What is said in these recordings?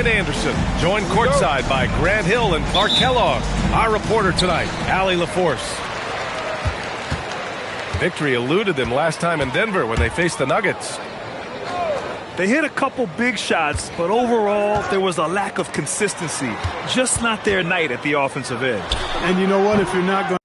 Anderson, joined courtside by Grant Hill and Clark Kellogg. Our reporter tonight, Allie LaForce. Victory eluded them last time in Denver when they faced the Nuggets. They hit a couple big shots, but overall, there was a lack of consistency. Just not their night at the offensive end. And you know what? If you're not going to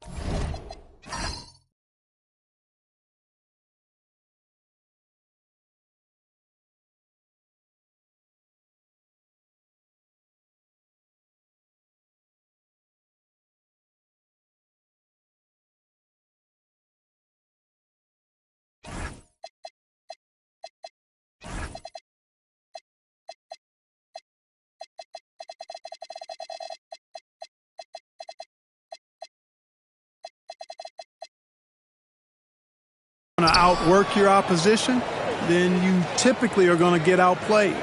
outwork your opposition, then you typically are going to get outplayed.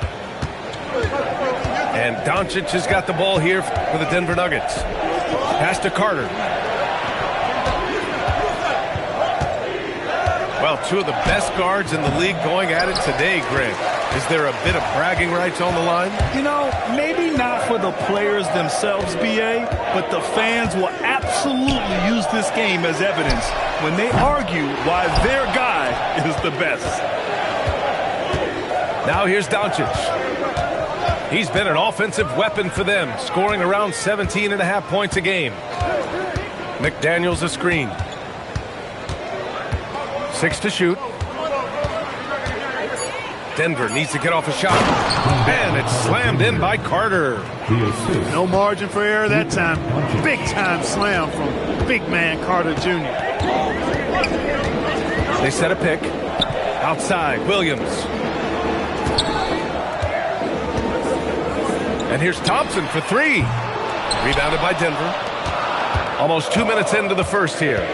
And Doncic has got the ball here for the Denver Nuggets. Pass to Carter. Well, two of the best guards in the league going at it today, Grant. Is there a bit of bragging rights on the line? You know, maybe not for the players themselves, B.A., but the fans will absolutely use this game as evidence when they argue why their guy is the best. Now here's Doncic. He's been an offensive weapon for them, scoring around 17.5 points a game. McDaniels a screen. 6 to shoot. Denver needs to get off a shot. And it's slammed in by Carter. No margin for error that time. Big time slam from big man Carter Jr. They set a pick. Outside, Williams. And here's Thompson for 3. Rebounded by Denver. Almost 2 minutes into the first here.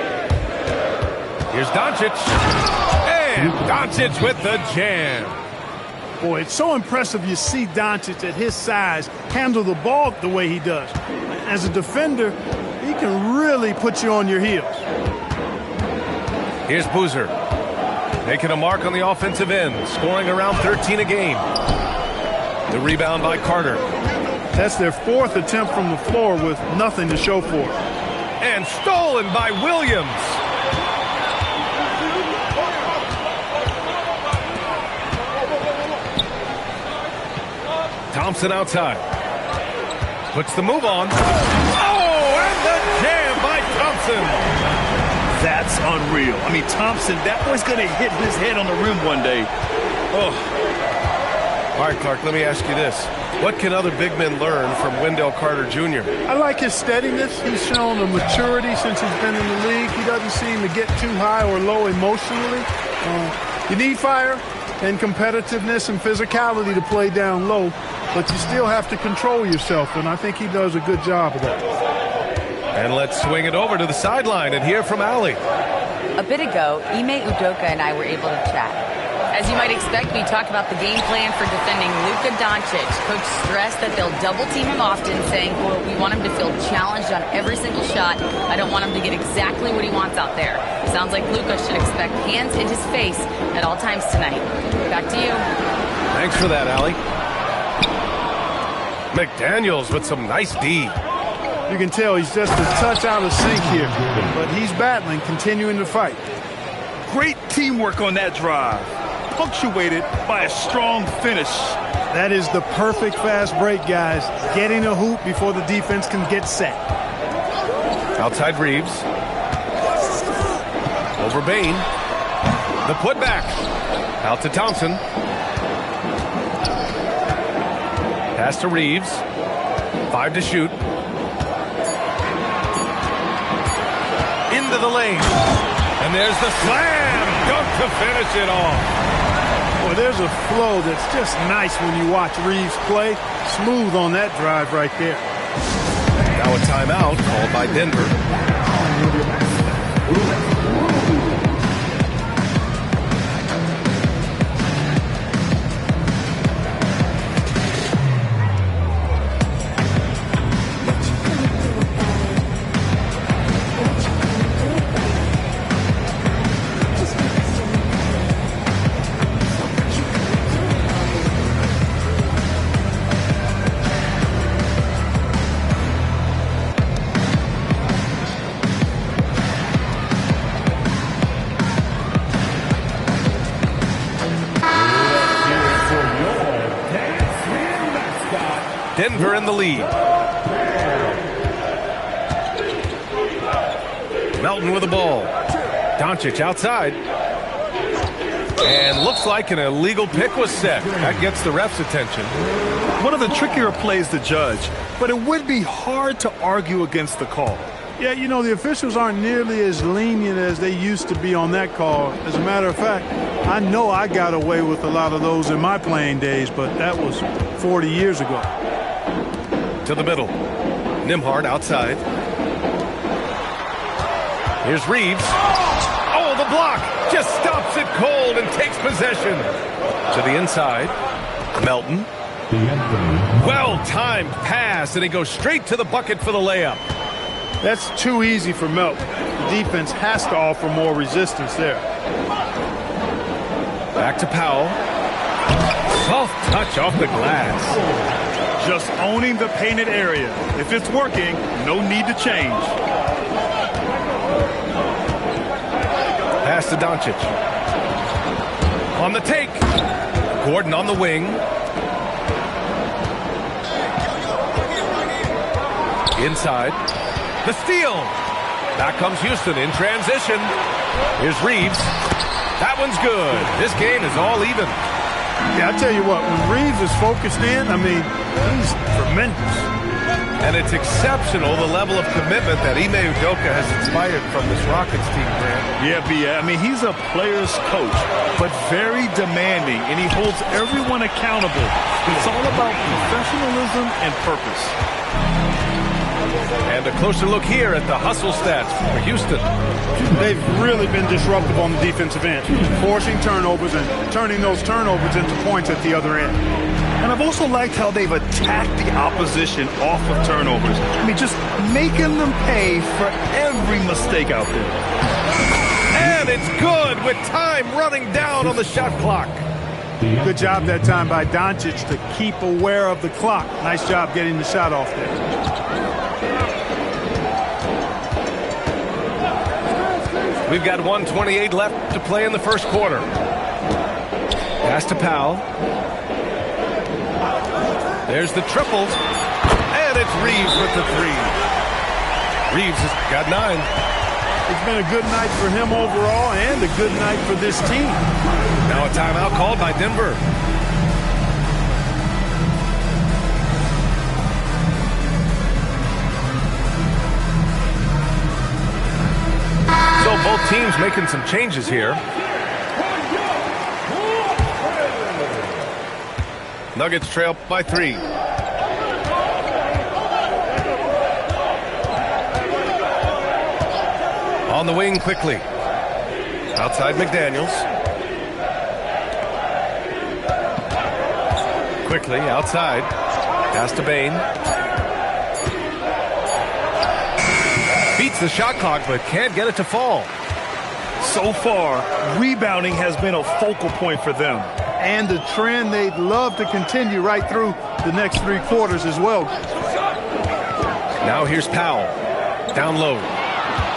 Here's Doncic. And Doncic with the jam. Boy, it's so impressive you see Doncic at his size handle the ball the way he does. As a defender, he can really put you on your heels. Here's Boozer. Making a mark on the offensive end, scoring around 13 a game. The rebound by Carter. That's their 4th attempt from the floor with nothing to show for it. And stolen by Williams. Thompson outside. Puts the move on. Oh, and the jam by Thompson. That's unreal. I mean, Thompson, that boy's going to hit his head on the rim one day. Oh. All right, Clark, let me ask you this. What can other big men learn from Wendell Carter Jr.? I like his steadiness. He's shown a maturity since he's been in the league. He doesn't seem to get too high or low emotionally. You need fire and competitiveness and physicality to play down low, but you still have to control yourself, and I think he does a good job of that. And let's swing it over to the sideline and hear from Allie. A bit ago, Ime Udoka and I were able to chat. As you might expect, we talked about the game plan for defending Luka Doncic. Coach stressed that they'll double-team him often, saying, quote, we want him to feel challenged on every single shot. I don't want him to get exactly what he wants out there. Sounds like Luka should expect hands in his face at all times tonight. Back to you. Thanks for that, Allie. McDaniels with some nice D. You can tell he's just a touch out of sync here, but he's battling, continuing to fight. Great teamwork on that drive, punctuated by a strong finish. That is the perfect fast break, guys. Getting a hoop before the defense can get set. Outside Reeves. Over Bain. The putback. Out to Thompson. Pass to Reeves. 5 to shoot. Into the lane. And there's the slam dunk to finish it off. Boy, there's a flow that's just nice when you watch Reeves play. Smooth on that drive right there. Now a timeout called by Denver. Denver in the lead. Melton with the ball. Doncic outside. And looks like an illegal pick was set. That gets the ref's attention. One of the trickier plays to judge, but it would be hard to argue against the call. Yeah, you know, the officials aren't nearly as lenient as they used to be on that call. As a matter of fact, I know I got away with a lot of those in my playing days, but that was 40 years ago. To the middle. Nembhard outside. Here's Reeves. Oh, the block just stops it cold and takes possession. To the inside. Melton. Well-timed pass, and he goes straight to the bucket for the layup. That's too easy for Melton. The defense has to offer more resistance there. Back to Powell. Soft touch off the glass. Just owning the painted area. If it's working, no need to change. Pass to Doncic. On the take. Gordon on the wing. Inside. The steal. Back comes Houston in transition. Here's Reeves. That one's good. This game is all even. Yeah, I tell you what, when Reeves is focused in, I mean, he's tremendous. And it's exceptional, the level of commitment that Ime Udoka has inspired from this Rockets team, man. Yeah, B.A. I mean, he's a player's coach, but very demanding, and he holds everyone accountable. It's all about professionalism and purpose. And a closer look here at the hustle stats for Houston. They've really been disruptive on the defensive end, forcing turnovers and turning those turnovers into points at the other end. And I've also liked how they've attacked the opposition off of turnovers. I mean, just making them pay for every mistake out there. And it's good with time running down on the shot clock. Good job that time by Doncic to keep aware of the clock. Nice job getting the shot off there. We've got 1:28 left to play in the first quarter. Pass to Powell. There's the triple. And it's Reeves with the three. Reeves has got 9. It's been a good night for him overall and a good night for this team. Now a timeout called by Denver. So both teams making some changes here. Nuggets trail by 3. On the wing quickly. Outside McDaniels. Quickly outside. Pass to Bane. Beats the shot clock but can't get it to fall. So far, rebounding has been a focal point for them. And the trend they'd love to continue right through the next 3 quarters as well. Now here's Powell. Down low.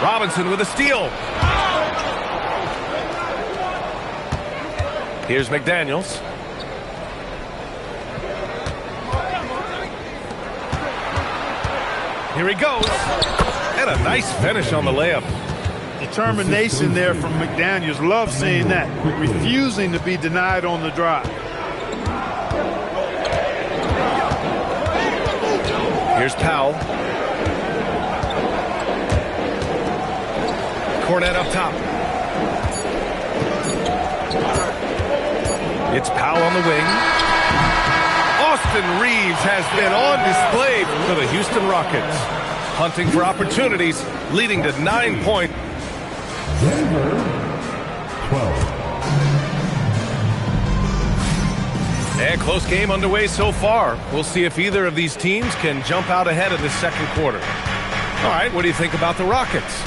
Robinson with a steal. Here's McDaniels. Here he goes. And a nice finish on the layup. Determination there from McDaniels. Love seeing that. Refusing to be denied on the drive. Here's Powell. Cornet up top. It's Powell on the wing. Austin Reeves has been on display for the Houston Rockets. Hunting for opportunities, leading to 9 points. Denver, 12. And close game underway so far. We'll see if either of these teams can jump out ahead of this second quarter. All right, what do you think about the Rockets?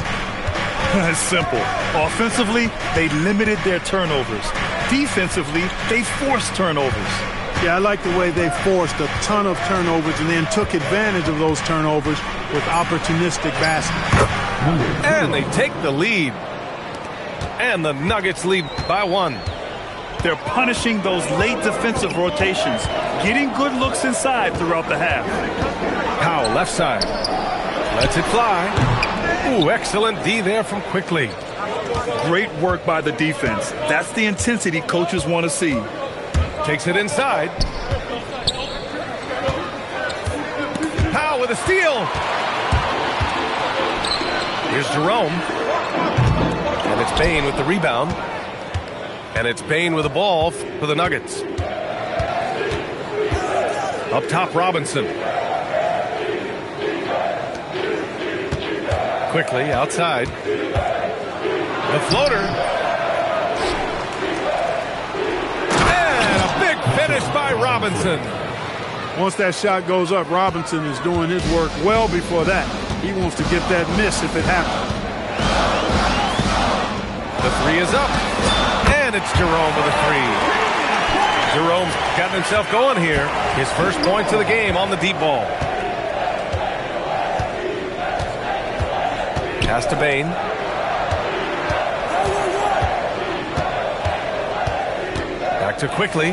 It's simple. Offensively, they limited their turnovers. Defensively, they forced turnovers. Yeah, I like the way they forced a ton of turnovers and then took advantage of those turnovers with opportunistic baskets. And they take the lead. And the Nuggets lead by 1. They're punishing those late defensive rotations, getting good looks inside throughout the half. Powell, left side. Lets it fly. Ooh, excellent D there from Quickly. Great work by the defense. That's the intensity coaches want to see. Takes it inside. Powell with a steal. Here's Jerome. And it's Bane with the rebound. And it's Bane with the ball for the Nuggets. Up top, Robinson. Quickly outside. The floater. And a big finish by Robinson. Once that shot goes up, Robinson is doing his work well before that. He wants to get that miss if it happens. The three is up. And it's Jerome with a three. Jerome's gotten himself going here. His first points of the game on the deep ball. Pass to Bane. Back to Quickly.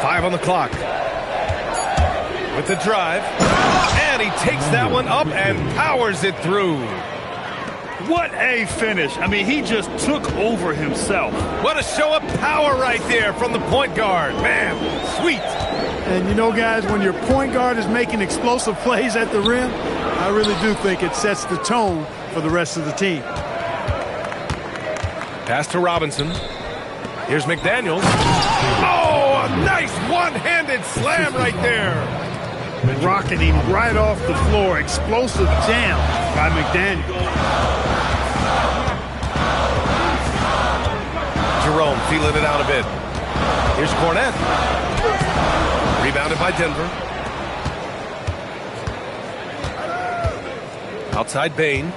5 on the clock. With the drive. And he takes that one up and powers it through. What a finish. I mean, he just took over himself. What a show of power right there from the point guard. Man, sweet. And you know, guys, when your point guard is making explosive plays at the rim, I really do think it sets the tone for the rest of the team. Pass to Robinson. Here's McDaniels. Oh, a nice one-handed slam right there. Rocketing right off the floor. Explosive jam by McDaniels. Jerome feeling it out a bit. Here's Cornette. Rebounded by Denver. Outside Bane.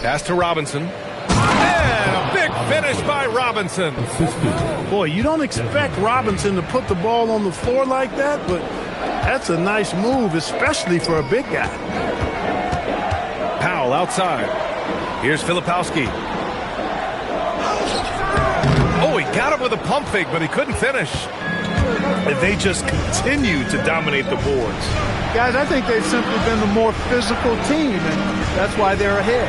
Pass to Robinson. And a big finish by Robinson. Boy, you don't expect Robinson to put the ball on the floor like that, but that's a nice move, especially for a big guy. Powell outside. Here's Filipowski. Oh, he got him with a pump fake, but he couldn't finish. And they just continue to dominate the boards. Guys, I think they've simply been the more physical team, and that's why they're ahead.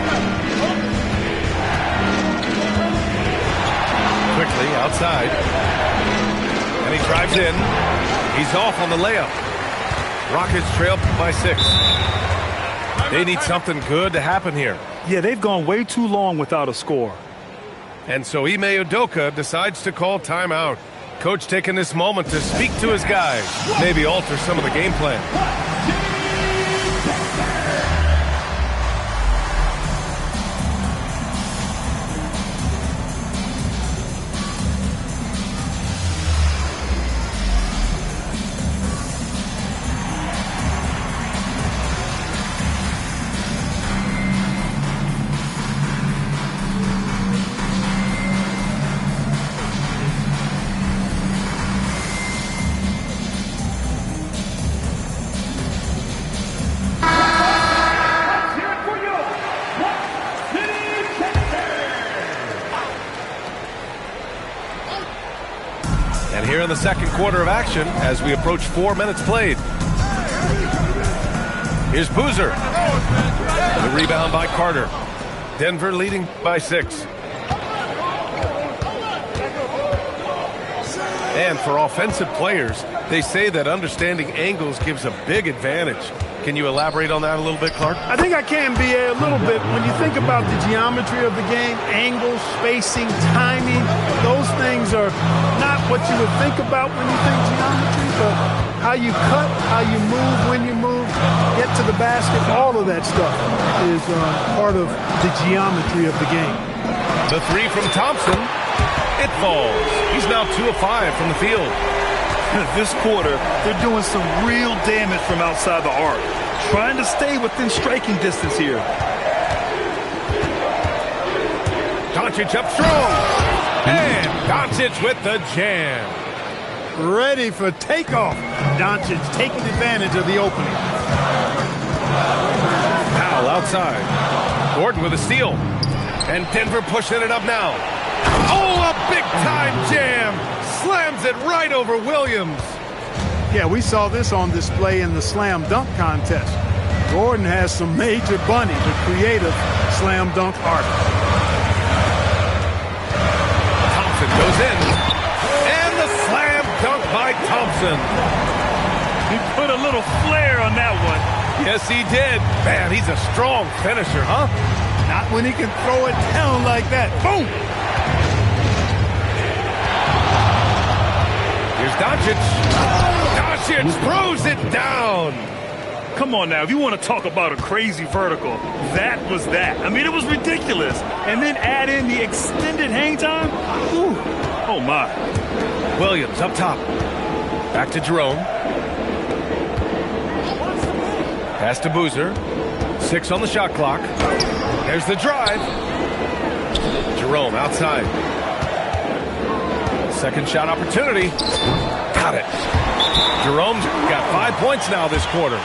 Quickly outside. And he drives in. He's off on the layup. Rockets trail by 6. They need something good to happen here. Yeah, they've gone way too long without a score. And so Ime Udoka decides to call timeout. Coach taking this moment to speak to his guys, maybe alter some of the game plan. Here in the second quarter of action as we approach 4 minutes played. Here's Boozer. The rebound by Carter. Denver leading by 6. And for offensive players, they say that understanding angles gives a big advantage. Can you elaborate on that a little bit, Clark? I think I can, B.A., a little bit. When you think about the geometry of the game, angles, spacing, timing, those things are not what you would think about when you think geometry, but how you cut, how you move, when you move, get to the basket, all of that stuff is part of the geometry of the game. The three from Thompson. It falls. He's now 2 of 5 from the field. This quarter, they're doing some real damage from outside the arc. Trying to stay within striking distance here. Doncic up strong. And Doncic with the jam. Ready for takeoff. Doncic taking advantage of the opening. Powell outside. Gordon with a steal. And Denver pushing it up now. Oh, a big-time jam. Slams it right over Williams. Yeah, we saw this on display in the slam dunk contest. Gordon has some major bunny, the creative slam dunk art. Thompson goes in. And the slam dunk by Thompson. He put a little flair on that one. Yes, he did. Man, he's a strong finisher, huh? Not when he can throw it down like that. Boom! Here's Doncic. Doncic throws it down. Come on now, if you want to talk about a crazy vertical, that was that. I mean, it was ridiculous. And then add in the extended hang time. Ooh. Oh, my. Williams up top. Back to Jerome. Pass to Boozer. 6 on the shot clock. There's the drive. Jerome outside. Second shot opportunity. Got it. Jerome's got 5 points now this quarter.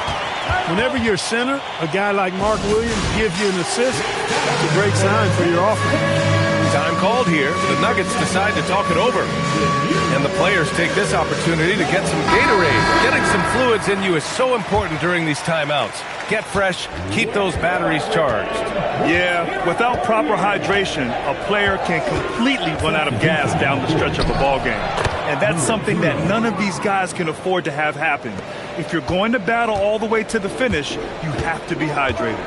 Whenever you're center, a guy like Mark Williams gives you an assist, it's a great sign for your offense. Time called here. The Nuggets decide to talk it over. And the players take this opportunity to get some Gatorade. Getting some fluids in you is so important during these timeouts. Get fresh, keep those batteries charged. Yeah, without proper hydration, a player can completely run out of gas down the stretch of a ball game. And that's something that none of these guys can afford to have happen. If you're going to battle all the way to the finish, you have to be hydrated.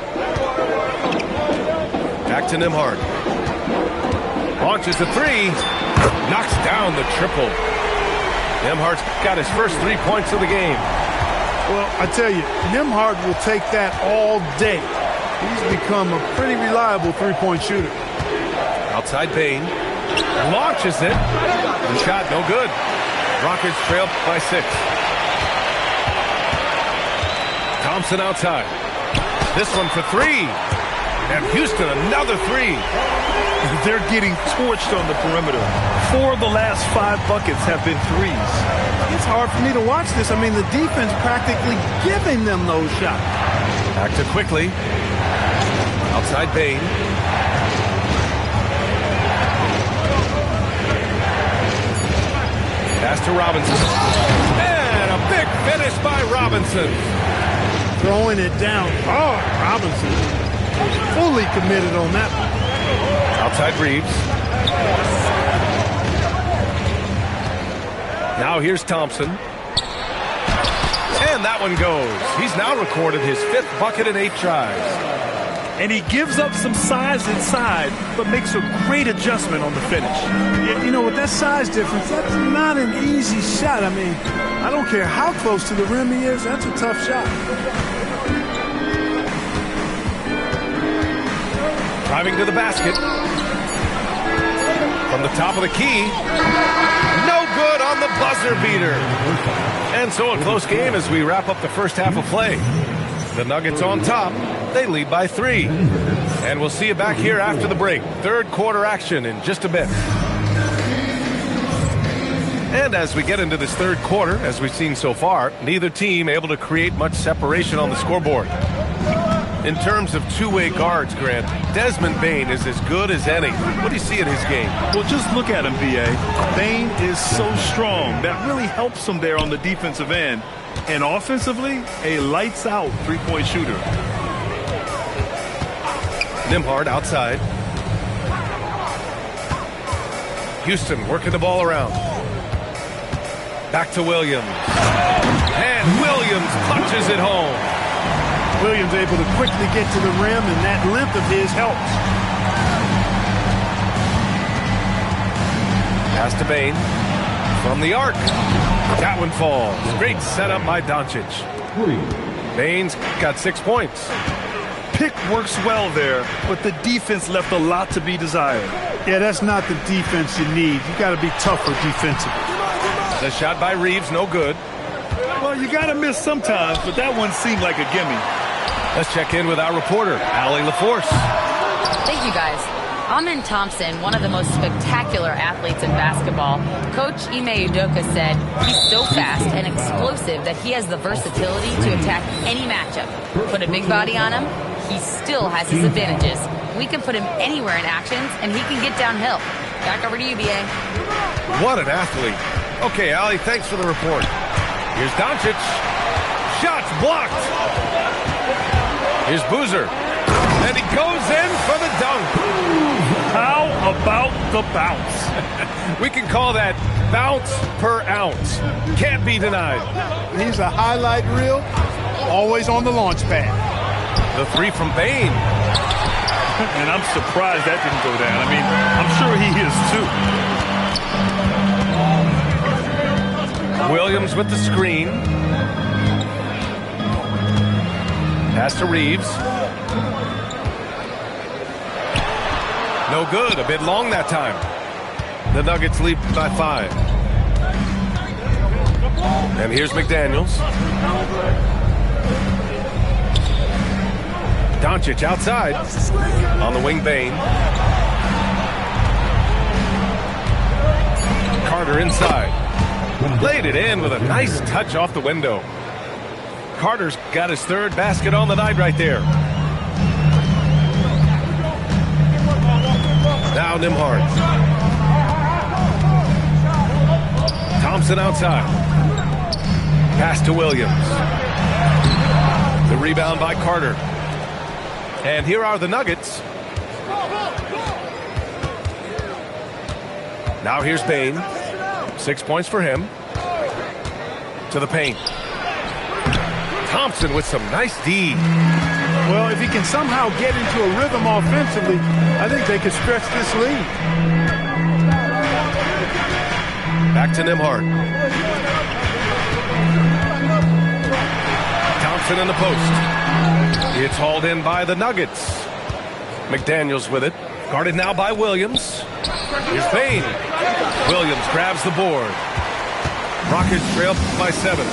Back to Nembhard. Launches the three. Knocks down the triple. Nembhard's got his first 3 points of the game. Well, I tell you, Nembhard will take that all day. He's become a pretty reliable three-point shooter. Outside Bane. Launches it. The shot no good. Rockets trail by 6. Thompson outside. This one for 3. And Houston another 3. They're getting torched on the perimeter. 4 of the last 5 buckets have been threes. It's hard for me to watch this. I mean, the defense practically giving them those shots. Back to Quickly. Outside Bane. Pass to Robinson. And a big finish by Robinson. Throwing it down. Oh, Robinson was fully committed on that one. Outside Reeves. Now here's Thompson. And that one goes. He's now recorded his 5th bucket in 8 tries. And he gives up some size inside, but makes a great adjustment on the finish. You know, with that size difference, that's not an easy shot. I mean, I don't care how close to the rim he is, that's a tough shot. Driving to the basket. From the top of the key. No good on the buzzer beater. And so a close game as we wrap up the first half of play. The Nuggets on top. They lead by 3. And we'll see you back here after the break. Third quarter action in just a bit. And as we get into this third quarter, as we've seen so far, neither team able to create much separation on the scoreboard. In terms of two-way guards, Grant, Desmond Bane is as good as any. What do you see in his game? Well, just look at him, B.A. Bane is so strong. That really helps him there on the defensive end. And offensively, a lights-out three-point shooter. Nembhard outside. Houston working the ball around. Back to Williams. And Williams punches it home. Williams able to quickly get to the rim, and that length of his helps. Pass to Bane. From the arc. That one falls. Great setup by Doncic. Bane's got 6 points. Pick works well there, but the defense left a lot to be desired. Yeah, that's not the defense you need. You got to be tougher defensively. The shot by Reeves, no good. Well, you got to miss sometimes, but that one seemed like a gimme. Let's check in with our reporter, Allie LaForce. Thank you, guys. Amen Thompson, one of the most spectacular athletes in basketball. Coach Ime Udoka said he's so fast and explosive that he has the versatility to attack any matchup. Put a big body on him, he still has his advantages. We can put him anywhere in actions, and he can get downhill. Back over to you, B.A. What an athlete. Okay, Allie, thanks for the report. Here's Doncic. Shots blocked. Here's Boozer. And he goes in for the dunk. How about the bounce? We can call that bounce per ounce. Can't be denied. He's a highlight reel, always on the launch pad. The three from Bane. And I'm surprised that didn't go down. I mean, I'm sure he is too. Williams with the screen. Pass to Reeves. No good. A bit long that time. The Nuggets lead by 5. And here's McDaniels. Doncic outside. On the wing, Bane. Carter inside. Laid it in with a nice touch off the window. Carter's got his third basket on the night right there. Now Nembhard. Thompson outside. Pass to Williams. The rebound by Carter. And here are the Nuggets. Now here's Bane. 6 points for him. To the paint. Thompson with some nice D. Well, if he can somehow get into a rhythm offensively, I think they could stretch this lead. Back to Nembhard. Thompson in the post. It's hauled in by the Nuggets. McDaniels with it. Guarded now by Williams. Here's Bane. Williams grabs the board. Rockets trail by 7.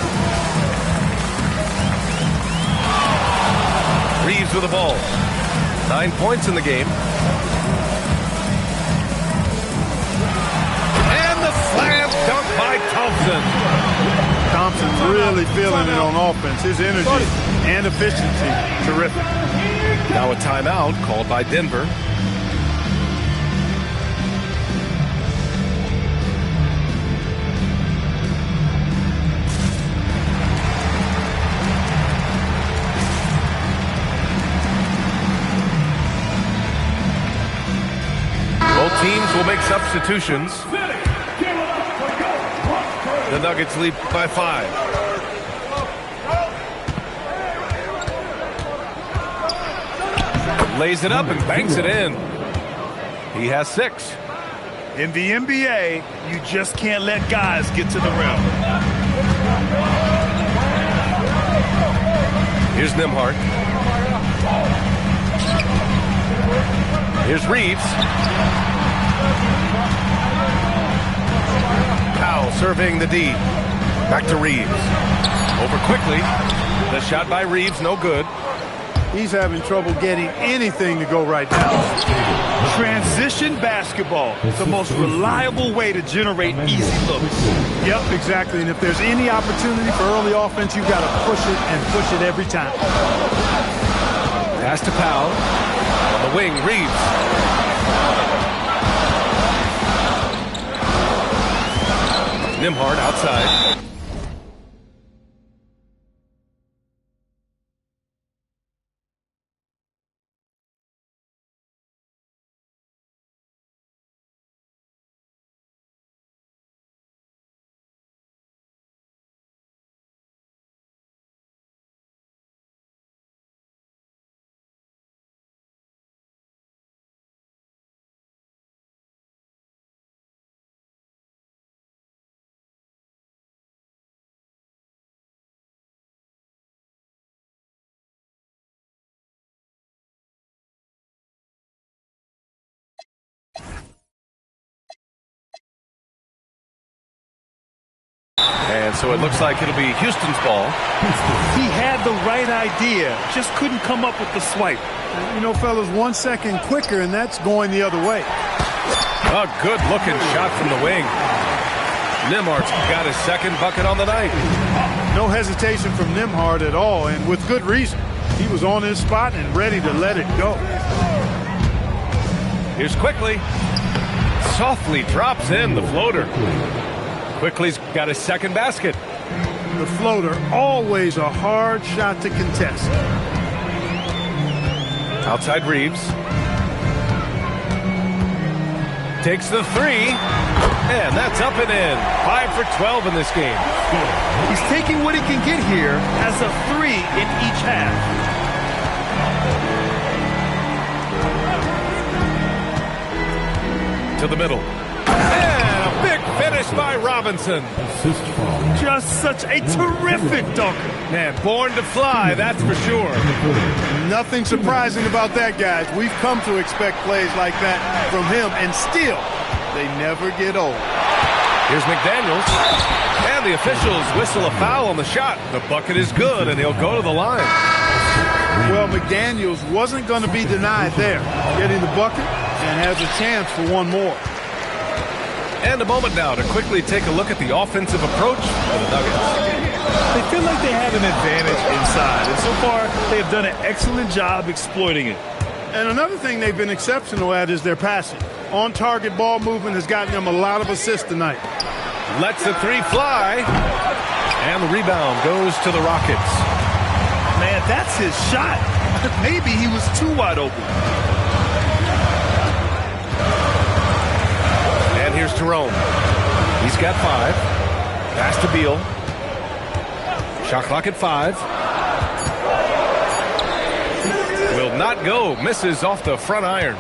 Reeves with the ball. 9 points in the game. And the slam dunk by Thompson. Thompson's really feeling it on offense. His energy and efficiency, terrific. Now a timeout called by Denver. Both teams will make substitutions. The Nuggets lead by 5. Lays it up and banks it in. He has 6. In the NBA, you just can't let guys get to the rim. Here's Nembhard. Here's Reeves. Powell serving the D. Back to Reeves. Over quickly. The shot by Reeves, no good. He's having trouble getting anything to go right now. Transition basketball, the most reliable way to generate easy looks. Yep, exactly. And if there's any opportunity for early offense, you've got to push it and push it every time. Pass to Powell. On the wing, Reeves. Nembhard outside. And so it looks like it'll be Houston's ball. He had the right idea, just couldn't come up with the swipe. You know, fellas, 1 second quicker, and that's going the other way. A good-looking shot from the wing. Nembhard's got his second bucket on the night. No hesitation from Nembhard at all, and with good reason. He was on his spot and ready to let it go. Here's Quickly. softly drops in the floater. Quickly's got his second basket. The floater, always a hard shot to contest. Outside Reeves. Takes the three. And that's up and in. 5 for 12 in this game. He's taking what he can get here as a 3 in each half. To the middle. And a big finish by Robinson. Assist from Just such a terrific dunker. Man, born to fly, that's for sure. Nothing surprising about that, guys. We've come to expect plays like that from him, and still, they never get old. Here's McDaniels. And the officials whistle a foul on the shot. The bucket is good, and he'll go to the line. Well, McDaniels wasn't going to be denied there, getting the bucket, and has a chance for one more. And a moment now to quickly take a look at the offensive approach for the Nuggets. They feel like they have an advantage inside, and so far they have done an excellent job exploiting it. And another thing they've been exceptional at is their passing. On-target ball movement has gotten them a lot of assists tonight. Lets the three fly. And the rebound goes to the Rockets. Man, that's his shot. Maybe he was too wide open. And here's Jerome. He's got 5. Pass to Beal. Shot clock at 5. Will not go. Misses off the front iron.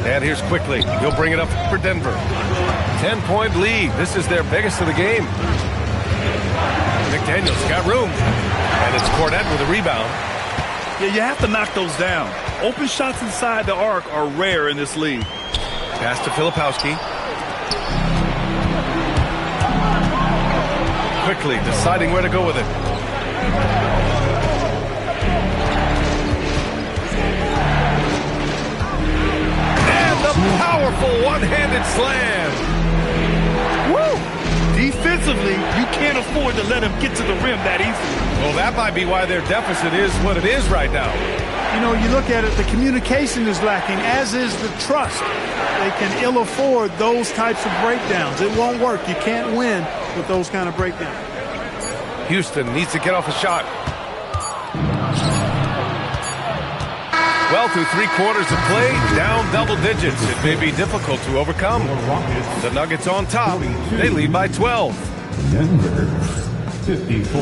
And here's Quickly. He'll bring it up for Denver. 10-point lead. This is their biggest of the game. McDaniels got room. And it's Cornette with a rebound. Yeah, you have to knock those down. Open shots inside the arc are rare in this league. Pass to Filipowski. Quickly deciding where to go with it. And the powerful one-handed slam. Woo! Defensively, you can't afford to let him get to the rim that easily. Well, that might be why their deficit is what it is right now. You know, you look at it, the communication is lacking, as is the trust. They can ill afford those types of breakdowns. It won't work. You can't win with those kind of breakdowns. Houston needs to get off a shot. Well, through 3 quarters of play, down double digits. It may be difficult to overcome. The Nuggets on top. They lead by 12. Denver 54.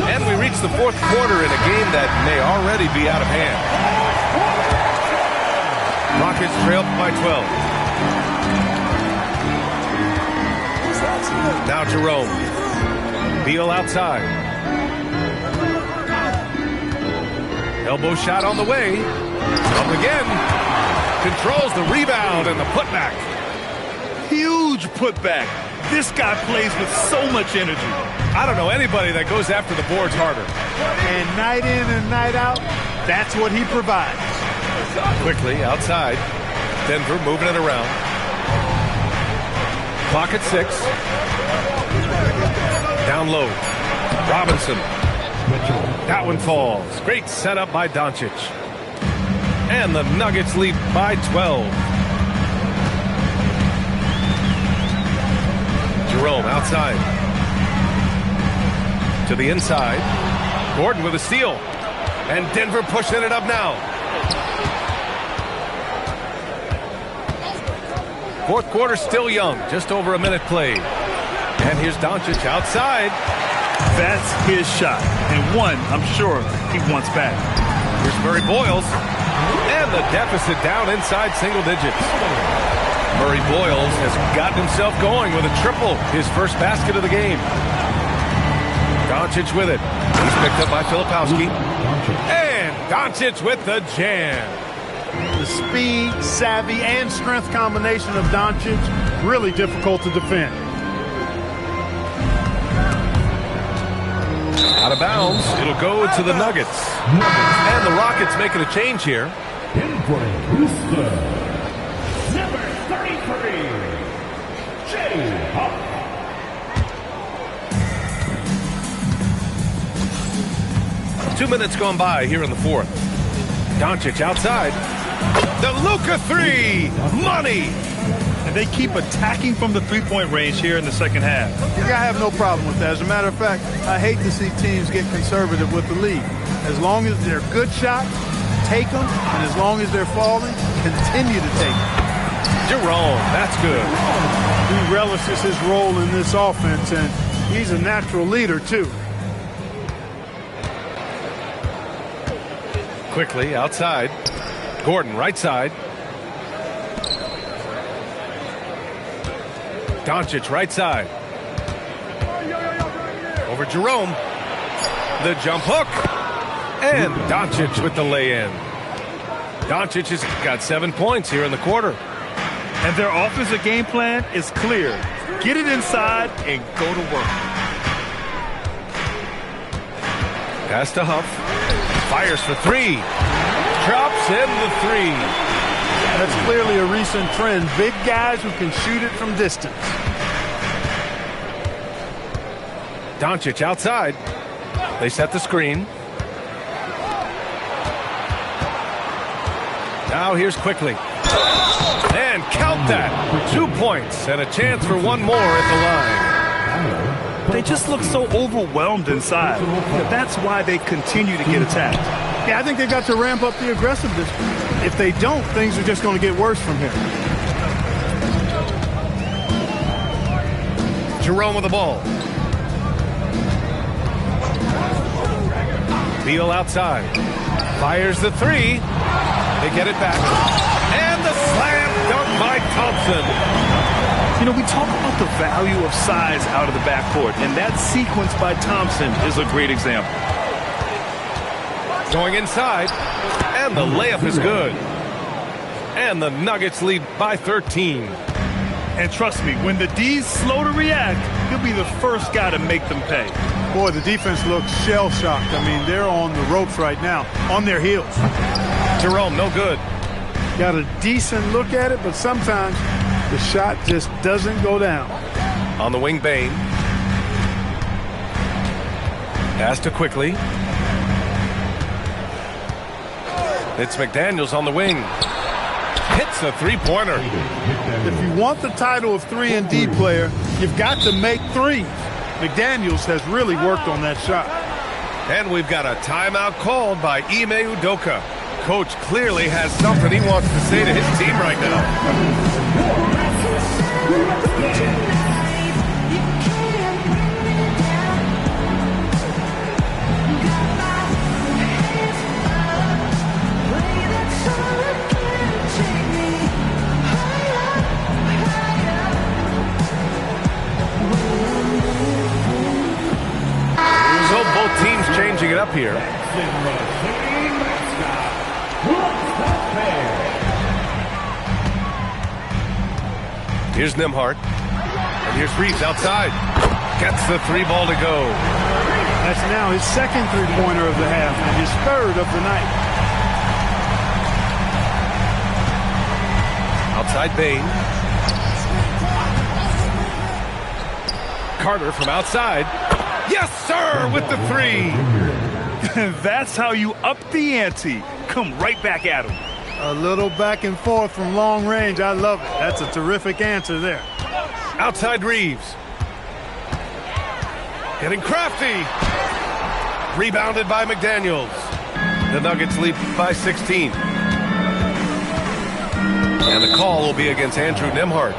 And we reach the 4th quarter in a game that may already be out of hand. Rockets trail by 12. Now Jerome. Beal outside. Elbow shot on the way. Up again. Controls the rebound and the putback. Huge putback. This guy plays with so much energy. I don't know anybody that goes after the boards harder. And night in and night out, that's what he provides. Quickly outside. Denver moving it around. Clock at 6. Down low. Robinson. That one falls. Great setup by Doncic. And the Nuggets lead by 12. Jerome outside. To the inside. Gordon with a steal. And Denver pushing it up now. 4th quarter still young. Just over a minute played. And here's Doncic outside. That's his shot. And one, I'm sure, he wants back. Here's Murray Boyles. And the deficit down inside single digits. Murray Boyles has gotten himself going with a triple. His first basket of the game. Doncic with it. He's picked up by Filipowski. And Doncic with the jam. The speed, savvy, and strength combination of Doncic, really difficult to defend. Out of bounds. It'll go to the Nuggets. And the Rockets making a change here. Inputting Houston. Number 33. Jay Huff. 2 minutes gone by here in the 4th. Doncic outside. The Luka three. Money. And they keep attacking from the three-point range here in the second half. Yeah, I have no problem with that. As a matter of fact, I hate to see teams get conservative with the lead. As long as they're good shots, take them. And as long as they're falling, continue to take them. Jerome, that's good. He relishes his role in this offense, and he's a natural leader, too. Quickly outside. Gordon, right side. Doncic, right side. Over Jerome. The jump hook. And Doncic with the lay-in. Doncic has got 7 points here in the quarter. And their offensive game plan is clear. Get it inside and go to work. Pass to Huff. Fires for three. Drops in the three. That's clearly a recent trend. Big guys who can shoot it from distance. Doncic outside. They set the screen. Now here's Quickly. And count that. 2 points and a chance for one more at the line. They just look so overwhelmed inside. That's why they continue to get attacked. Yeah, I think they got to ramp up the aggressiveness. If they don't, things are just going to get worse from here. Jerome with the ball. Beal outside. Fires the three. They get it back. And the slam dunk by Thompson. You know, we talk about the value of size out of the backcourt, and that sequence by Thompson is a great example. Going inside. And the layup is good. And the Nuggets lead by 13. And trust me, when the D's slow to react, he'll be the first guy to make them pay. Boy, the defense looks shell-shocked. I mean, they're on the ropes right now, on their heels. Jerome, no good. Got a decent look at it, but sometimes the shot just doesn't go down. On the wing, Bane. Pass to Quickly. It's McDaniels on the wing. Hits a three-pointer. If you want the title of 3-and-D player, you've got to make threes. McDaniels has really worked on that shot. And we've got a timeout called by Ime Udoka. Coach clearly has something he wants to say to his team right now. So both teams changing it up here. Here's Nembhard. And here's Reeves outside. Gets the three ball to go. That's now his second three-pointer of the half and his third of the night. Outside Bane. Carter from outside. Yes, sir, with the three. That's how you up the ante. Come right back at him. A little back and forth from long range. I love it. That's a terrific answer there. Outside Reeves. Getting crafty. Rebounded by McDaniels. The Nuggets lead by 16. And the call will be against Andrew Nembhard.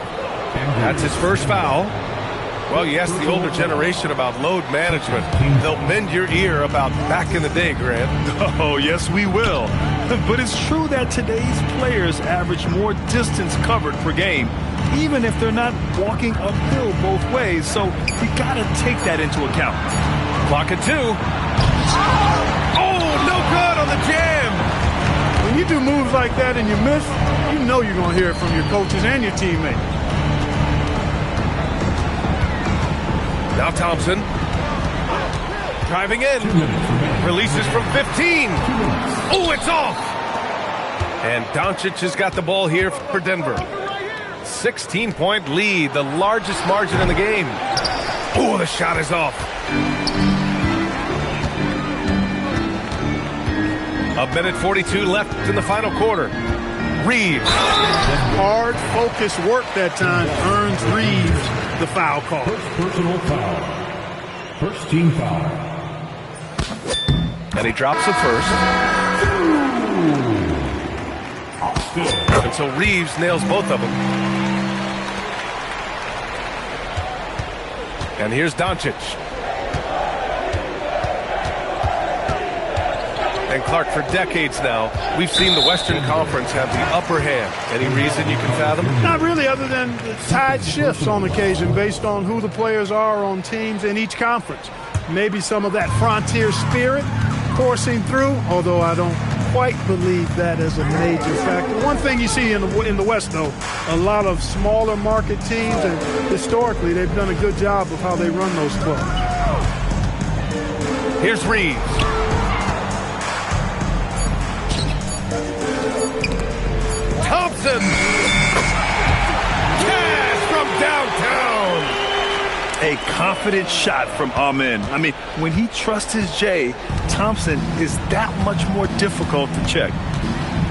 That's his first foul. Well, you ask the older generation about load management. They'll bend your ear about back in the day, Grant. Oh, yes, we will. But it's true that today's players average more distance covered per game, even if they're not walking uphill both ways. So we got to take that into account. Clock at 2. Oh, no good on the jam. When you do moves like that and you miss, you know you're going to hear it from your coaches and your teammates. Now Thompson. Driving in. Releases from 15. Oh, it's off. And Doncic has got the ball here for Denver. 16-point lead, the largest margin in the game. Oh, the shot is off. A minute 42 left in the final quarter. Reeves. Hard, focused work that time earns Reeves the foul call. First personal foul. First team foul. And he drops it first. And so Reeves nails both of them. And here's Doncic. And Clark, for decades now, we've seen the Western Conference have the upper hand. Any reason you can fathom? Not really, other than the tide shifts on occasion based on who the players are on teams in each conference. Maybe some of that frontier spirit coursing through, although I don't quite believe that as a major factor. One thing you see in the West, though, a lot of smaller market teams, and historically they've done a good job of how they run those clubs. Here's Reeves. Thompson! Cash from downtown! A confident shot from Amen. I mean, when he trusts his J, Thompson is that much more difficult to check.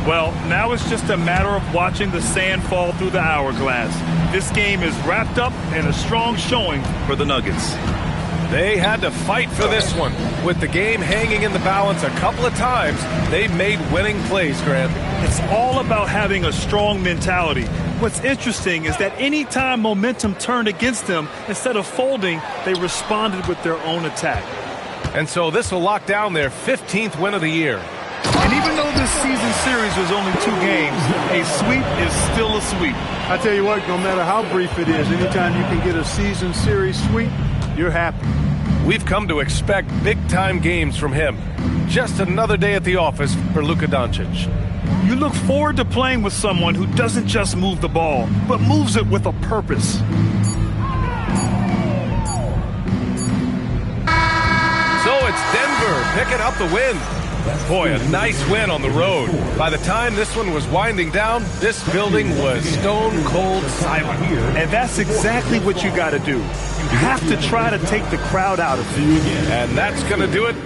Well, now it's just a matter of watching the sand fall through the hourglass. This game is wrapped up in a strong showing for the Nuggets. They had to fight for this one. With the game hanging in the balance a couple of times, they made winning plays, Grant. It's all about having a strong mentality. What's interesting is that any time momentum turned against them, instead of folding, they responded with their own attack. And so this will lock down their 15th win of the year. And even though this season series was only 2 games, a sweep is still a sweep. I tell you what, no matter how brief it is, anytime you can get a season series sweep, you're happy. We've come to expect big-time games from him. Just another day at the office for Luka Doncic. You look forward to playing with someone who doesn't just move the ball, but moves it with a purpose. So it's Denver picking up the win. Boy, a nice win on the road. By the time this one was winding down, this building was stone cold silent. And that's exactly what you got to do. You have to try to take the crowd out of it. And that's going to do it